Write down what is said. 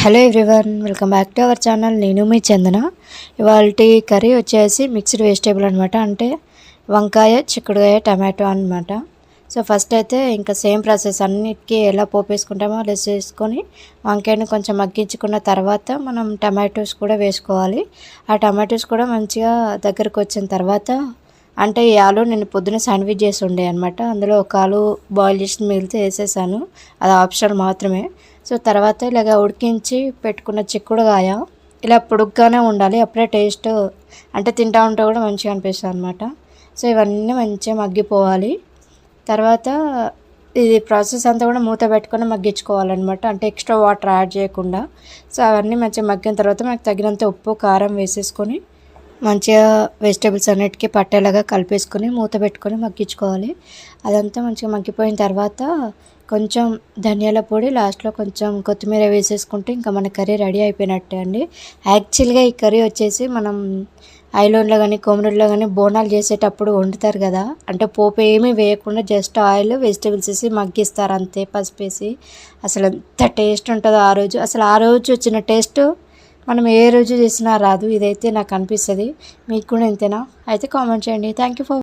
Hello everyone, welcome back to our channel. నేను మీ చందన. ఇవాల్టి curry వచ్చేసి మిక్స్డ్ వెజిటేబుల్ అనమాట. అంటే వంకాయ, చిక్కుడుకాయ, టమాటో అనమాట. సో ఫస్ట్ అయితే ఇంకా సేమ్ ప్రాసెస్ అన్నిటికీ ఎలా పోపు వేసుకుంటామో అలా వేసుకొని వంకాయని కొంచెం మగ్గించుకున్న తర్వాత మనం టమాటోస్ కూడా వేసుకోవాలి. ఆ టమాటోస్ కూడా మంచిగా దగ్గరకు వచ్చిన తర్వాత, అంటే ఈ ఆలు నేను పొద్దున శాండ్విచ్ చేసి ఉండే అనమాట. అందులో ఒక ఆలు బాయిల్ చేసి మిగిలితే వేసేసాను, అది ఆప్షనల్ మాత్రమే. సో తర్వాత ఇలాగ ఉడికించి పెట్టుకున్న చిక్కుడుకాయ ఇలా పొడుగ్గానే ఉండాలి, అప్పుడే టేస్ట్ అంటే తింటా ఉంటే కూడా మంచిగా అనిపిస్తుంది అనమాట. సో ఇవన్నీ మంచిగా మగ్గిపోవాలి. తర్వాత ఇది ప్రాసెస్ అంతా కూడా మూత పెట్టుకొని మగ్గించుకోవాలన్నమాట, అంటే ఎక్స్ట్రా వాటర్ యాడ్ చేయకుండా. సో అవన్నీ మంచిగా మగ్గిన తర్వాత మనకు తగినంత ఉప్పు, కారం వేసేసుకొని మంచిగా వెజిటేబుల్స్ అన్నిటికీ పట్టేలాగా కలిపేసుకొని మూత పెట్టుకొని మగ్గించుకోవాలి. అదంతా మంచిగా మగ్గిపోయిన తర్వాత కొంచెం ధనియాల పొడి, లాస్ట్లో కొంచెం కొత్తిమీర వేసేసుకుంటే ఇంకా మన కర్రీ రెడీ అయిపోయినట్టే అండి. యాక్చువల్గా ఈ కర్రీ వచ్చేసి మనం ఐలోన్లో కానీ కొమరుల్లో కానీ బోనాలు చేసేటప్పుడు వండుతారు కదా, అంటే పోపు ఏమీ వేయకుండా జస్ట్ ఆయిల్, వెజిటేబుల్స్ వేసి మగ్గిస్తారు అంతే, పసుపు వేసి. అసలు ఎంత టేస్ట్ ఉంటుందో ఆ రోజు, అసలు ఆ రోజు వచ్చిన టేస్ట్ మనం ఏ రోజు చేసినా రాదు. ఇదైతే నాకు అనిపిస్తుంది. మీకు కూడా ఇంతేనా? అయితే కామెంట్ చేయండి. Thank you for